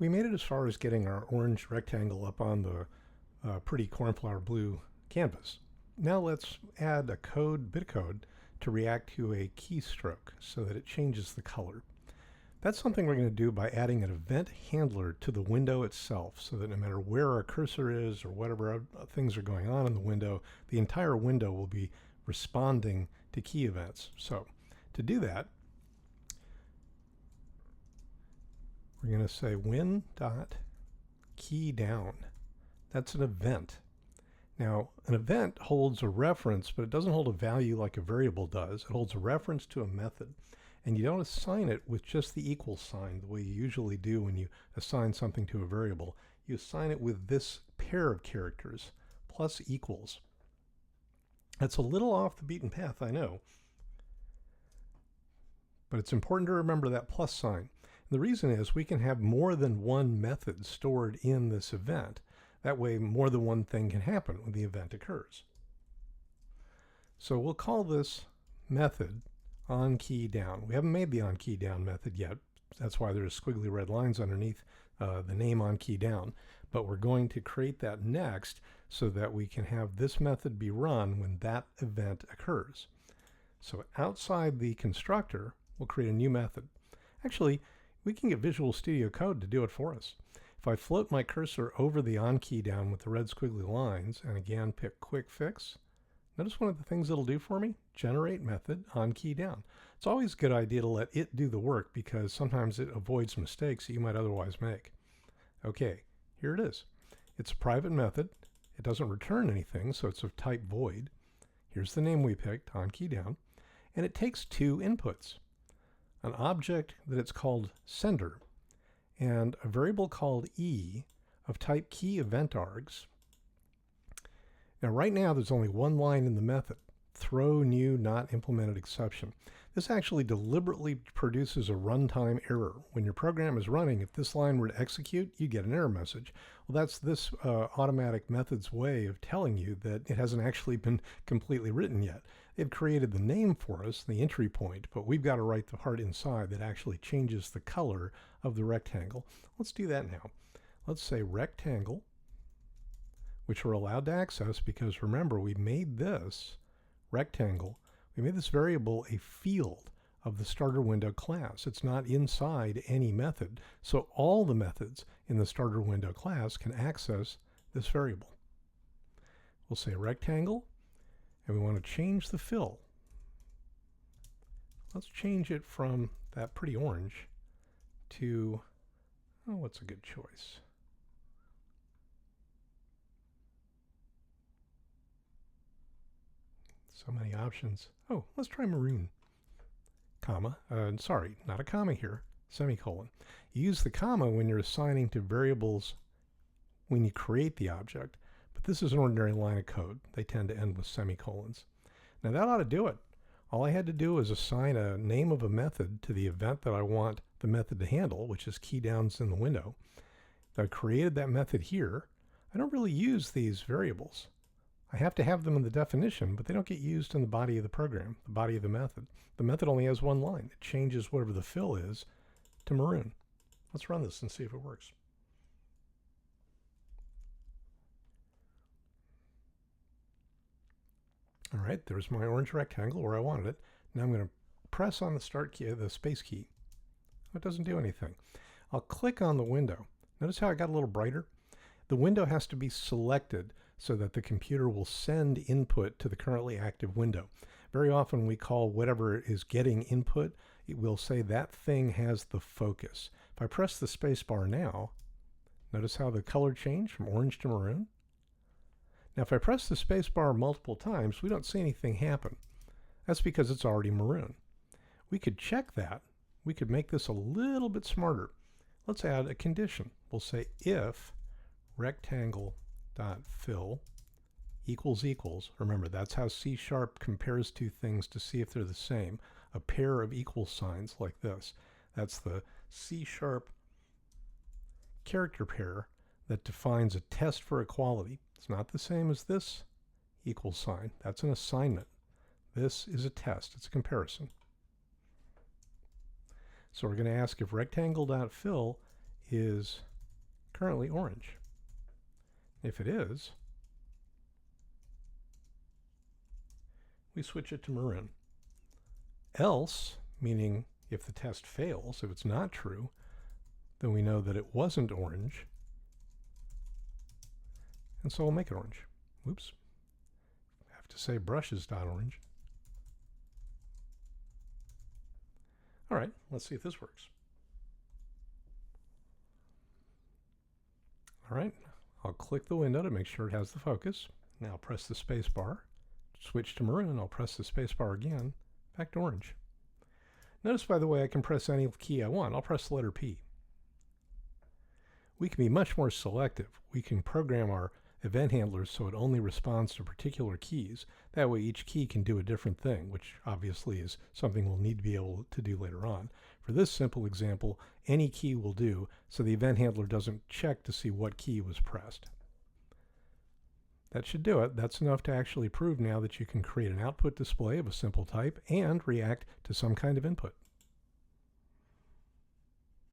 We made it as far as getting our orange rectangle up on the pretty cornflower blue canvas. Now let's add a bit of code to react to a keystroke so that it changes the color. That's something we're going to do by adding an event handler to the window itself, so that no matter where our cursor is or whatever things are going on in the window, the entire window will be responding to key events. So to do that, we're going to say win.keyDown. That's an event. Now, an event holds a reference, but it doesn't hold a value like a variable does. It holds a reference to a method. And you don't assign it with just the equal sign the way you usually do when you assign something to a variable. You assign it with this pair of characters, plus equals. That's a little off the beaten path, I know. But it's important to remember that plus sign. And the reason is we can have more than one method stored in this event. That way more than one thing can happen when the event occurs. So we'll call this method onKeyDown. We haven't made the onKeyDown method yet. That's why there's squiggly red lines underneath the name onKeyDown. But we're going to create that next so that we can have this method be run when that event occurs. So outside the constructor, we'll create a new method. Actually, we can get Visual Studio Code to do it for us. If I float my cursor over the onKeyDown with the red squiggly lines, and again pick Quick Fix, notice one of the things it'll do for me? Generate method onKeyDown. It's always a good idea to let it do the work because sometimes it avoids mistakes that you might otherwise make. Okay, here it is. It's a private method. It doesn't return anything, so it's of type void. Here's the name we picked, onKeyDown, and it takes two inputs. An object that it's called sender, and a variable called e of type keyEventArgs. Now right now there's only one line in the method, throw new not implemented exception. This actually deliberately produces a runtime error. When your program is running, if this line were to execute, you get an error message. Well, that's this automatic method's way of telling you that it hasn't actually been completely written yet. They've created the name for us, the entry point, but we've got to write the part inside that actually changes the color of the rectangle. Let's do that now. Let's say rectangle, which we're allowed to access because remember, we made this rectangle, we made this variable a field of the starter window class. It's not inside any method, so all the methods in the starter window class can access this variable. We'll say rectangle, and we want to change the fill. Let's change it from that pretty orange to, oh, what's a good choice? So many options. Oh, let's try maroon. Comma, sorry, not a comma here, semicolon. You use the comma when you're assigning to variables when you create the object, but this is an ordinary line of code. They tend to end with semicolons. Now that ought to do it. All I had to do is assign a name of a method to the event that I want the method to handle, which is keydowns in the window. I created that method here. I don't really use these variables. I have to have them in the definition, but they don't get used in the body of the program, the body of the method. The method only has one line. It changes whatever the fill is to maroon. Let's run this and see if it works. All right, there's my orange rectangle where I wanted it. Now I'm going to press on the start key, the space key. It doesn't do anything. I'll click on the window. Notice how it got a little brighter? The window has to be selected so that the computer will send input to the currently active window. Very often we call whatever is getting input, it will say that thing has the focus. If I press the space bar now, notice how the color changed from orange to maroon? Now if I press the space bar multiple times, we don't see anything happen. That's because it's already maroon. We could check that. We could make this a little bit smarter. Let's add a condition. We'll say if rectangle.fill equals, remember that's how C# compares two things to see if they're the same, a pair of equal signs like this. That's the C# character pair that defines a test for equality. It's not the same as this equal sign. That's an assignment. This is a test. It's a comparison. So we're going to ask if rectangle.fill is currently orange? If it is, we switch it to maroon. Else, meaning if the test fails, if it's not true, then we know that it wasn't orange, and so we'll make it orange. Whoops. I have to say brush is not orange. All right, let's see if this works. All right, I'll click the window to make sure it has the focus. Now press the space bar, switch to maroon, I'll press the space bar again, back to orange. Notice, by the way, I can press any key I want. I'll press the letter P. We can be much more selective. We can program our event handlers so it only responds to particular keys. That way each key can do a different thing, which obviously is something we'll need to be able to do later on. For this simple example, any key will do, so the event handler doesn't check to see what key was pressed. That should do it. That's enough to actually prove now that you can create an output display of a simple type and react to some kind of input.